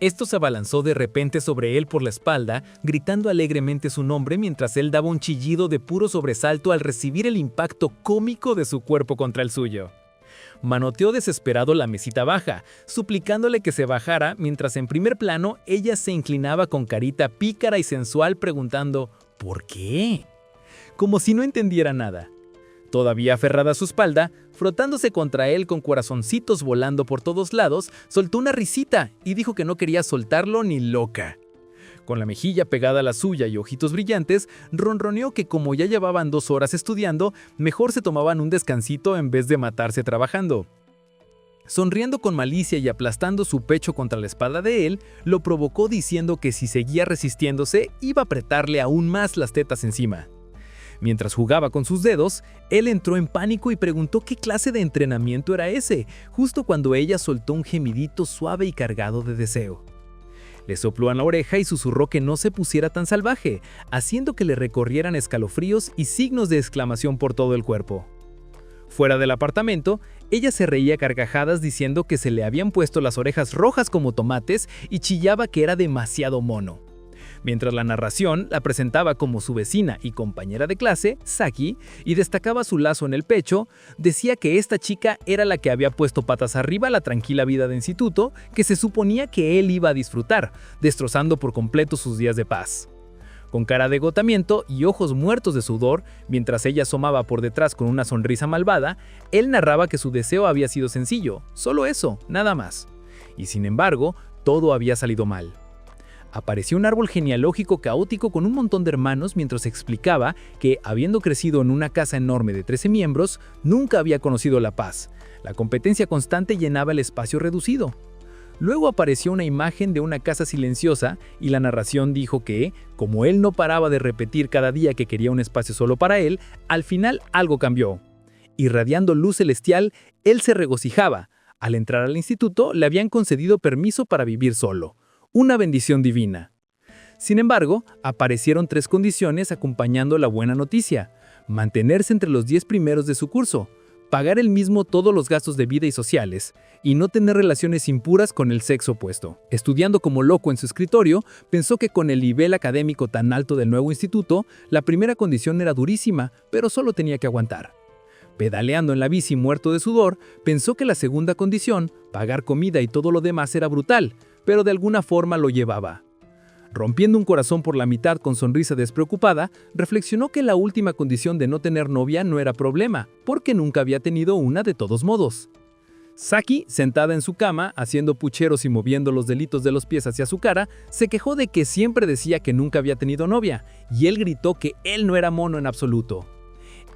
Esto se abalanzó de repente sobre él por la espalda, gritando alegremente su nombre mientras él daba un chillido de puro sobresalto al recibir el impacto cómico de su cuerpo contra el suyo. Manoteó desesperado la mesita baja, suplicándole que se bajara mientras en primer plano ella se inclinaba con carita pícara y sensual preguntando ¿por qué? Como si no entendiera nada. Todavía aferrada a su espalda, frotándose contra él con corazoncitos volando por todos lados, soltó una risita y dijo que no quería soltarlo ni loca. Con la mejilla pegada a la suya y ojitos brillantes, ronroneó que como ya llevaban 2 horas estudiando, mejor se tomaban un descansito en vez de matarse trabajando. Sonriendo con malicia y aplastando su pecho contra la espalda de él, lo provocó diciendo que si seguía resistiéndose, iba a apretarle aún más las tetas encima. Mientras jugaba con sus dedos, él entró en pánico y preguntó qué clase de entrenamiento era ese, justo cuando ella soltó un gemidito suave y cargado de deseo. Le sopló en la oreja y susurró que no se pusiera tan salvaje, haciendo que le recorrieran escalofríos y signos de exclamación por todo el cuerpo. Fuera del apartamento, ella se reía a carcajadas diciendo que se le habían puesto las orejas rojas como tomates y chillaba que era demasiado mono. Mientras la narración la presentaba como su vecina y compañera de clase, Saki, y destacaba su lazo en el pecho, decía que esta chica era la que había puesto patas arriba la tranquila vida de instituto que se suponía que él iba a disfrutar, destrozando por completo sus días de paz. Con cara de agotamiento y ojos muertos de sudor, mientras ella asomaba por detrás con una sonrisa malvada, él narraba que su deseo había sido sencillo, solo eso, nada más. Y sin embargo, todo había salido mal. Apareció un árbol genealógico caótico con un montón de hermanos mientras explicaba que, habiendo crecido en una casa enorme de 13 miembros, nunca había conocido la paz. La competencia constante llenaba el espacio reducido. Luego apareció una imagen de una casa silenciosa y la narración dijo que, como él no paraba de repetir cada día que quería un espacio solo para él, al final algo cambió. Irradiando luz celestial, él se regocijaba. Al entrar al instituto, le habían concedido permiso para vivir solo. Una bendición divina. Sin embargo, aparecieron 3 condiciones acompañando la buena noticia: mantenerse entre los 10 primeros de su curso, pagar él mismo todos los gastos de vida y sociales, y no tener relaciones impuras con el sexo opuesto. Estudiando como loco en su escritorio, pensó que con el nivel académico tan alto del nuevo instituto, la primera condición era durísima, pero solo tenía que aguantar. Pedaleando en la bici muerto de sudor, pensó que la segunda condición, pagar comida y todo lo demás, era brutal, pero de alguna forma lo llevaba. Rompiendo un corazón por la mitad con sonrisa despreocupada, reflexionó que la última condición de no tener novia no era problema, porque nunca había tenido una de todos modos. Saki, sentada en su cama, haciendo pucheros y moviendo los deditos de los pies hacia su cara, se quejó de que siempre decía que nunca había tenido novia, y él gritó que él no era mono en absoluto.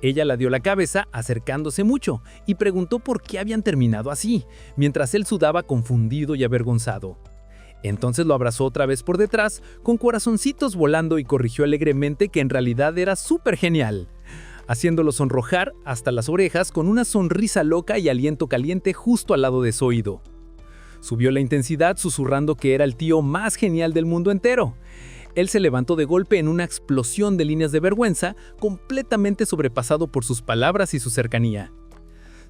Ella la dio la cabeza, acercándose mucho, y preguntó por qué habían terminado así, mientras él sudaba confundido y avergonzado. Entonces lo abrazó otra vez por detrás, con corazoncitos volando, y corrigió alegremente que en realidad era súper genial, haciéndolo sonrojar hasta las orejas con una sonrisa loca y aliento caliente justo al lado de su oído. Subió la intensidad susurrando que era el tío más genial del mundo entero. Él se levantó de golpe en una explosión de líneas de vergüenza, completamente sobrepasado por sus palabras y su cercanía.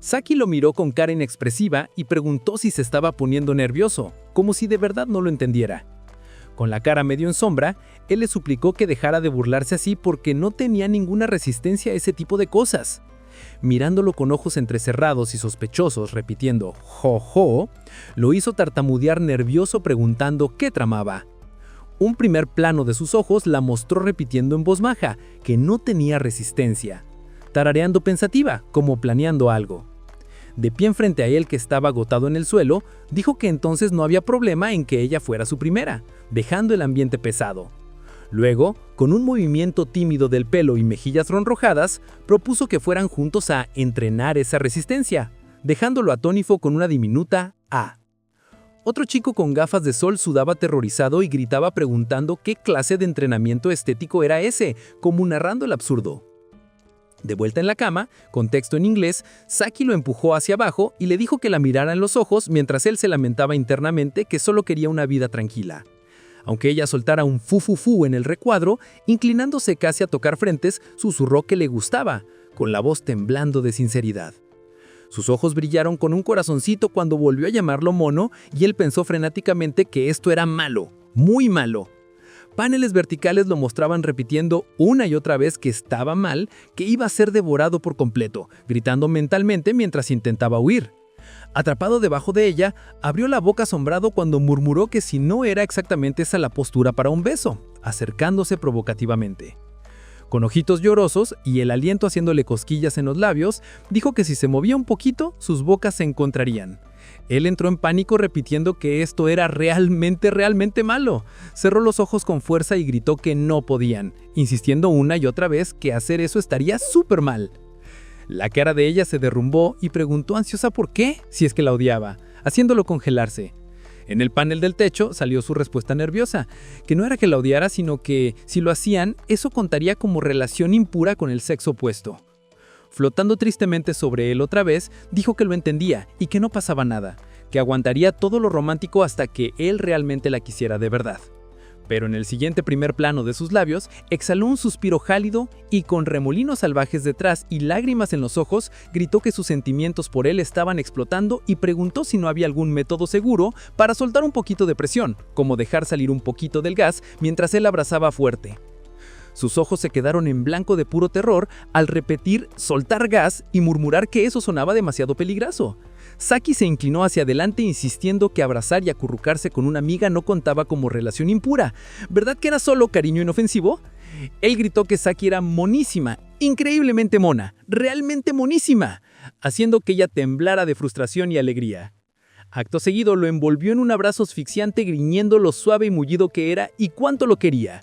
Saki lo miró con cara inexpresiva y preguntó si se estaba poniendo nervioso, como si de verdad no lo entendiera. Con la cara medio en sombra, él le suplicó que dejara de burlarse así porque no tenía ninguna resistencia a ese tipo de cosas. Mirándolo con ojos entrecerrados y sospechosos, repitiendo «jo, jo», lo hizo tartamudear nervioso preguntando qué tramaba. Un primer plano de sus ojos la mostró repitiendo en voz baja que no tenía resistencia, tarareando pensativa, como planeando algo. De pie enfrente a él, que estaba agotado en el suelo, dijo que entonces no había problema en que ella fuera su primera, dejando el ambiente pesado. Luego, con un movimiento tímido del pelo y mejillas ronrojadas, propuso que fueran juntos a entrenar esa resistencia, dejándolo atónito con una diminuta A. Otro chico con gafas de sol sudaba aterrorizado y gritaba preguntando qué clase de entrenamiento estético era ese, como narrando el absurdo. De vuelta en la cama, con texto en inglés, Saki lo empujó hacia abajo y le dijo que la mirara en los ojos mientras él se lamentaba internamente que solo quería una vida tranquila. Aunque ella soltara un fu fu fu en el recuadro, inclinándose casi a tocar frentes, susurró que le gustaba, con la voz temblando de sinceridad. Sus ojos brillaron con un corazoncito cuando volvió a llamarlo mono y él pensó frenéticamente que esto era malo, muy malo. Paneles verticales lo mostraban repitiendo una y otra vez que estaba mal, que iba a ser devorado por completo, gritando mentalmente mientras intentaba huir. Atrapado debajo de ella, abrió la boca asombrado cuando murmuró que si no era exactamente esa la postura para un beso, acercándose provocativamente. Con ojitos llorosos y el aliento haciéndole cosquillas en los labios, dijo que si se movía un poquito, sus bocas se encontrarían. Él entró en pánico repitiendo que esto era realmente malo. Cerró los ojos con fuerza y gritó que no podían, insistiendo una y otra vez que hacer eso estaría súper mal. La cara de ella se derrumbó y preguntó ansiosa por qué, si es que la odiaba, haciéndolo congelarse. En el panel del techo salió su respuesta nerviosa, que no era que la odiara, sino que, si lo hacían, eso contaría como relación impura con el sexo opuesto. Flotando tristemente sobre él otra vez, dijo que lo entendía y que no pasaba nada, que aguantaría todo lo romántico hasta que él realmente la quisiera de verdad. Pero en el siguiente primer plano de sus labios, exhaló un suspiro jálido y con remolinos salvajes detrás y lágrimas en los ojos, gritó que sus sentimientos por él estaban explotando y preguntó si no había algún método seguro para soltar un poquito de presión, como dejar salir un poquito del gas mientras él abrazaba fuerte. Sus ojos se quedaron en blanco de puro terror al repetir soltar gas y murmurar que eso sonaba demasiado peligroso. Saki se inclinó hacia adelante insistiendo que abrazar y acurrucarse con una amiga no contaba como relación impura. ¿Verdad que era solo cariño inofensivo? Él gritó que Saki era monísima, increíblemente mona, realmente monísima, haciendo que ella temblara de frustración y alegría. Acto seguido lo envolvió en un abrazo asfixiante griñendo lo suave y mullido que era y cuánto lo quería.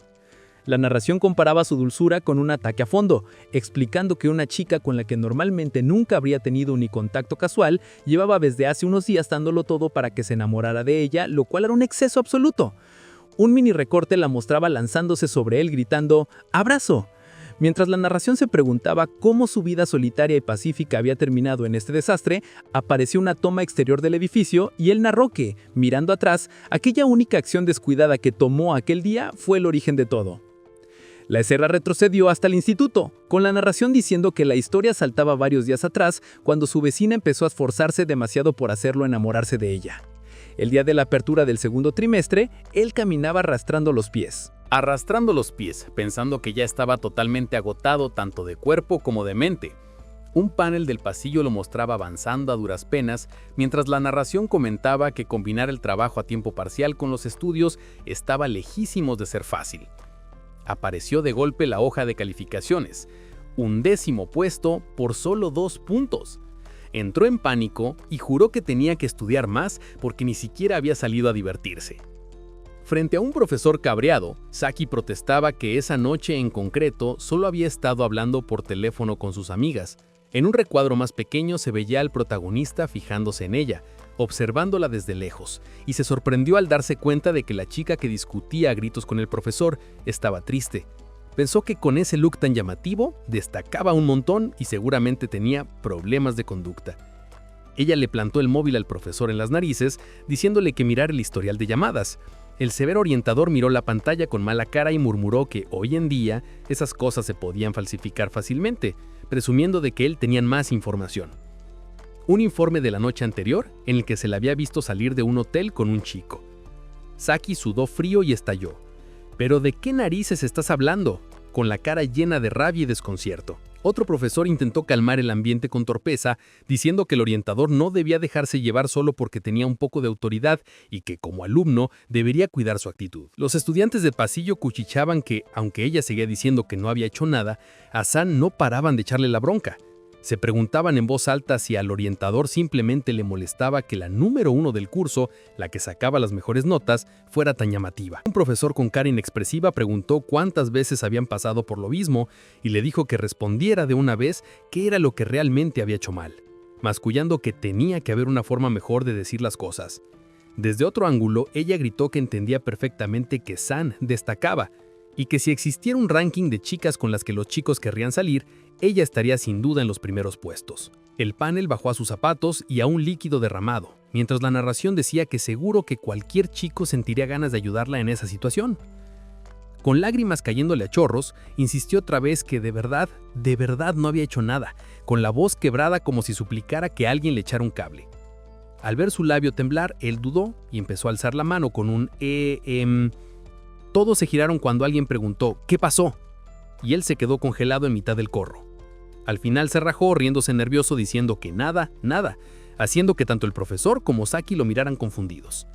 La narración comparaba su dulzura con un ataque a fondo, explicando que una chica con la que normalmente nunca habría tenido ni contacto casual, llevaba desde hace unos días dándolo todo para que se enamorara de ella, lo cual era un exceso absoluto. Un mini recorte la mostraba lanzándose sobre él gritando ¡abrazo! Mientras la narración se preguntaba cómo su vida solitaria y pacífica había terminado en este desastre, apareció una toma exterior del edificio y él narró que, mirando atrás, aquella única acción descuidada que tomó aquel día fue el origen de todo. La escena retrocedió hasta el instituto, con la narración diciendo que la historia saltaba varios días atrás cuando su vecina empezó a esforzarse demasiado por hacerlo enamorarse de ella. El día de la apertura del segundo trimestre, él caminaba arrastrando los pies, pensando que ya estaba totalmente agotado tanto de cuerpo como de mente. Un panel del pasillo lo mostraba avanzando a duras penas, mientras la narración comentaba que combinar el trabajo a tiempo parcial con los estudios estaba lejísimos de ser fácil. Apareció de golpe la hoja de calificaciones, 11º puesto por solo 2 puntos. Entró en pánico y juró que tenía que estudiar más porque ni siquiera había salido a divertirse. Frente a un profesor cabreado, Saki protestaba que esa noche en concreto solo había estado hablando por teléfono con sus amigas. En un recuadro más pequeño se veía al protagonista fijándose en ella, observándola desde lejos, y se sorprendió al darse cuenta de que la chica que discutía a gritos con el profesor estaba triste. Pensó que con ese look tan llamativo destacaba un montón y seguramente tenía problemas de conducta. Ella le plantó el móvil al profesor en las narices, diciéndole que mirara el historial de llamadas. El severo orientador miró la pantalla con mala cara y murmuró que hoy en día esas cosas se podían falsificar fácilmente, presumiendo de que él tenía más información. Un informe de la noche anterior en el que se la había visto salir de un hotel con un chico. Saki sudó frío y estalló. ¿Pero de qué narices estás hablando?, con la cara llena de rabia y desconcierto. Otro profesor intentó calmar el ambiente con torpeza, diciendo que el orientador no debía dejarse llevar solo porque tenía un poco de autoridad y que como alumno debería cuidar su actitud. Los estudiantes del pasillo cuchicheaban que, aunque ella seguía diciendo que no había hecho nada, a San no paraban de echarle la bronca. Se preguntaban en voz alta si al orientador simplemente le molestaba que la número 1 del curso, la que sacaba las mejores notas, fuera tan llamativa. Un profesor con cara inexpresiva preguntó cuántas veces habían pasado por lo mismo y le dijo que respondiera de una vez qué era lo que realmente había hecho mal, mascullando que tenía que haber una forma mejor de decir las cosas. Desde otro ángulo, ella gritó que entendía perfectamente que San destacaba y que si existiera un ranking de chicas con las que los chicos querrían salir, ella estaría sin duda en los primeros puestos. El panel bajó a sus zapatos y a un líquido derramado, mientras la narración decía que seguro que cualquier chico sentiría ganas de ayudarla en esa situación. Con lágrimas cayéndole a chorros, insistió otra vez que de verdad no había hecho nada, con la voz quebrada como si suplicara que alguien le echara un cable. Al ver su labio temblar, él dudó y empezó a alzar la mano con un Todos se giraron cuando alguien preguntó ¿qué pasó? Y él se quedó congelado en mitad del corro. Al final se rajó riéndose nervioso diciendo que nada, haciendo que tanto el profesor como Saki lo miraran confundidos.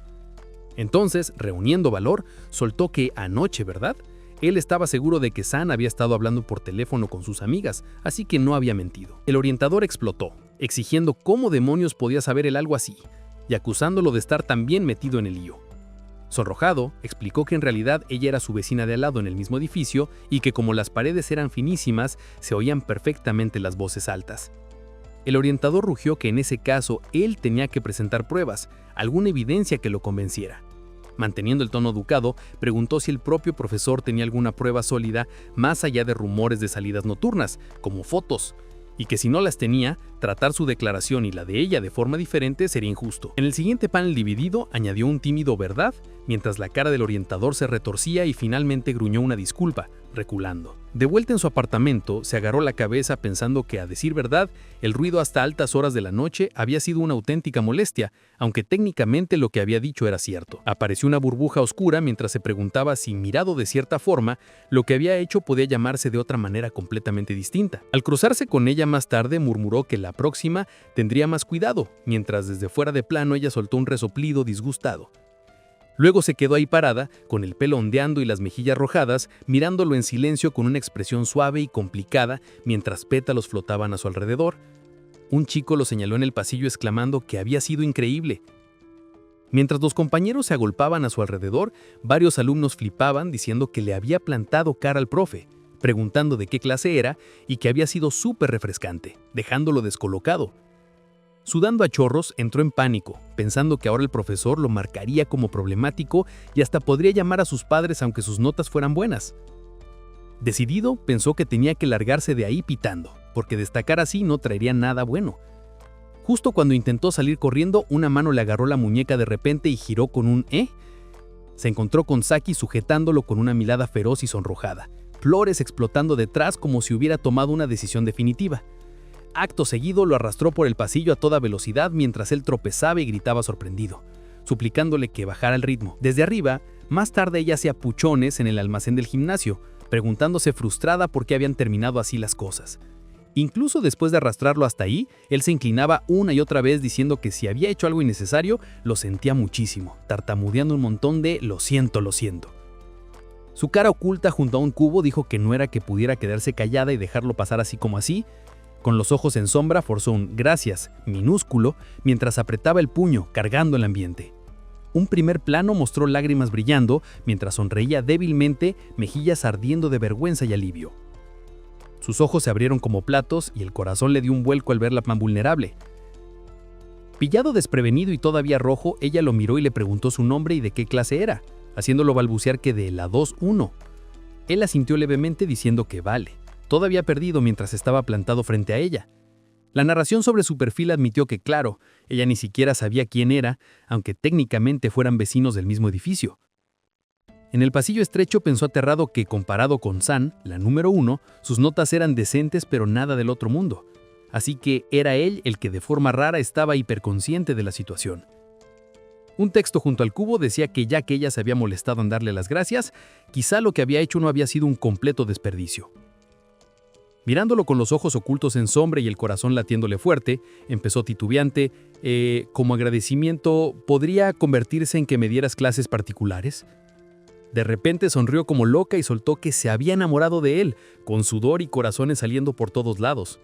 Entonces, reuniendo valor, soltó que anoche, ¿verdad? Él estaba seguro de que San había estado hablando por teléfono con sus amigas, así que no había mentido. El orientador explotó, exigiendo cómo demonios podía saber él algo así, y acusándolo de estar también metido en el lío. Sonrojado, explicó que en realidad ella era su vecina de al lado en el mismo edificio y que como las paredes eran finísimas, se oían perfectamente las voces altas. El orientador rugió que en ese caso él tenía que presentar pruebas, alguna evidencia que lo convenciera. Manteniendo el tono educado, preguntó si el propio profesor tenía alguna prueba sólida más allá de rumores de salidas nocturnas, como fotos, y que si no las tenía, tratar su declaración y la de ella de forma diferente sería injusto. En el siguiente panel dividido, añadió un tímido ¿verdad?, mientras la cara del orientador se retorcía y finalmente gruñó una disculpa, reculando. De vuelta en su apartamento, se agarró la cabeza pensando que, a decir verdad, el ruido hasta altas horas de la noche había sido una auténtica molestia, aunque técnicamente lo que había dicho era cierto. Apareció una burbuja oscura mientras se preguntaba si, mirado de cierta forma, lo que había hecho podía llamarse de otra manera completamente distinta. Al cruzarse con ella más tarde, murmuró que la próxima tendría más cuidado, mientras desde fuera de plano ella soltó un resoplido disgustado. Luego se quedó ahí parada, con el pelo ondeando y las mejillas rojadas, mirándolo en silencio con una expresión suave y complicada mientras pétalos flotaban a su alrededor. Un chico lo señaló en el pasillo exclamando que había sido increíble. Mientras los compañeros se agolpaban a su alrededor, varios alumnos flipaban diciendo que le había plantado cara al profe, preguntando de qué clase era y que había sido súper refrescante, dejándolo descolocado. Sudando a chorros, entró en pánico, pensando que ahora el profesor lo marcaría como problemático y hasta podría llamar a sus padres aunque sus notas fueran buenas. Decidido, pensó que tenía que largarse de ahí pitando, porque destacar así no traería nada bueno. Justo cuando intentó salir corriendo, una mano le agarró la muñeca de repente y giró con un ¿eh? Se encontró con Saki sujetándolo con una mirada feroz y sonrojada, flores explotando detrás como si hubiera tomado una decisión definitiva. Acto seguido lo arrastró por el pasillo a toda velocidad mientras él tropezaba y gritaba sorprendido, suplicándole que bajara el ritmo. Desde arriba, más tarde ella hacía puchones en el almacén del gimnasio, preguntándose frustrada por qué habían terminado así las cosas. Incluso después de arrastrarlo hasta ahí, él se inclinaba una y otra vez diciendo que si había hecho algo innecesario, lo sentía muchísimo, tartamudeando un montón de lo siento. Su cara oculta junto a un cubo dijo que no era que pudiera quedarse callada y dejarlo pasar así como así. Con los ojos en sombra forzó un gracias minúsculo mientras apretaba el puño, cargando el ambiente. Un primer plano mostró lágrimas brillando mientras sonreía débilmente, mejillas ardiendo de vergüenza y alivio. Sus ojos se abrieron como platos y el corazón le dio un vuelco al verla tan vulnerable. Pillado desprevenido y todavía rojo, ella lo miró y le preguntó su nombre y de qué clase era, haciéndolo balbucear que de la 2-1. Él asintió levemente diciendo que vale. Todavía perdido mientras estaba plantado frente a ella. La narración sobre su perfil admitió que, claro, ella ni siquiera sabía quién era, aunque técnicamente fueran vecinos del mismo edificio. En el pasillo estrecho pensó aterrado que, comparado con San, la número 1, sus notas eran decentes pero nada del otro mundo. Así que era él el que de forma rara estaba hiperconsciente de la situación. Un texto junto al cubo decía que ya que ella se había molestado en darle las gracias, quizá lo que había hecho no había sido un completo desperdicio. Mirándolo con los ojos ocultos en sombra y el corazón latiéndole fuerte, empezó titubeante, como agradecimiento, ¿podría convertirse en que me dieras clases particulares? De repente sonrió como loca y soltó que se había enamorado de él, con sudor y corazones saliendo por todos lados.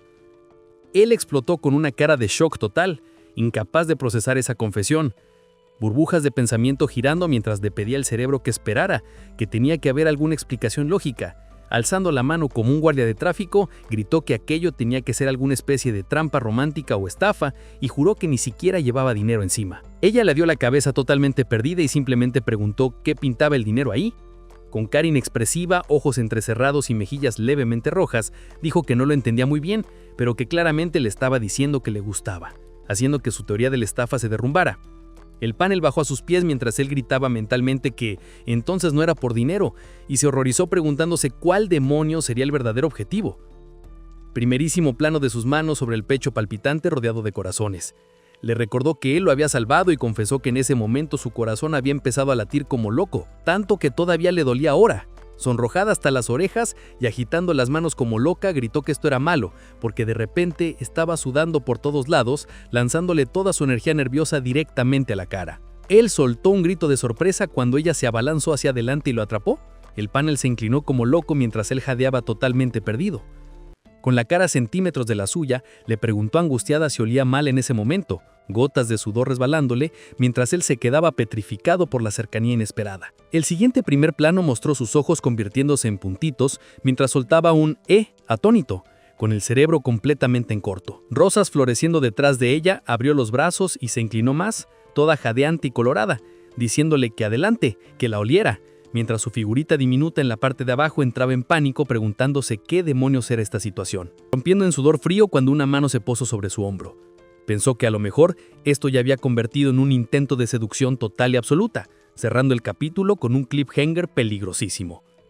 Él explotó con una cara de shock total, incapaz de procesar esa confesión. Burbujas de pensamiento girando mientras le pedía al cerebro que esperara, que tenía que haber alguna explicación lógica. Alzando la mano como un guardia de tráfico, gritó que aquello tenía que ser alguna especie de trampa romántica o estafa y juró que ni siquiera llevaba dinero encima. Ella le dio la cabeza totalmente perdida y simplemente preguntó qué pintaba el dinero ahí. Con cara inexpresiva, ojos entrecerrados y mejillas levemente rojas, dijo que no lo entendía muy bien, pero que claramente le estaba diciendo que le gustaba, haciendo que su teoría de la estafa se derrumbara. El panel bajó a sus pies mientras él gritaba mentalmente que entonces no era por dinero, y se horrorizó preguntándose cuál demonio sería el verdadero objetivo. Primerísimo plano de sus manos sobre el pecho palpitante rodeado de corazones. Le recordó que él lo había salvado y confesó que en ese momento su corazón había empezado a latir como loco, tanto que todavía le dolía ahora. Sonrojada hasta las orejas y agitando las manos como loca, gritó que esto era malo, porque de repente estaba sudando por todos lados, lanzándole toda su energía nerviosa directamente a la cara. Él soltó un grito de sorpresa cuando ella se abalanzó hacia adelante y lo atrapó. El panel se inclinó como loco mientras él jadeaba totalmente perdido. Con la cara a centímetros de la suya, le preguntó angustiada si olía mal en ese momento, gotas de sudor resbalándole, mientras él se quedaba petrificado por la cercanía inesperada. El siguiente primer plano mostró sus ojos convirtiéndose en puntitos, mientras soltaba un atónito, con el cerebro completamente en corto. Rosas floreciendo detrás de ella, abrió los brazos y se inclinó más, toda jadeante y colorada, diciéndole que adelante, que la oliera, mientras su figurita diminuta en la parte de abajo entraba en pánico preguntándose qué demonios era esta situación, rompiendo en sudor frío cuando una mano se posó sobre su hombro. Pensó que a lo mejor esto ya había convertido en un intento de seducción total y absoluta, cerrando el capítulo con un cliffhanger peligrosísimo.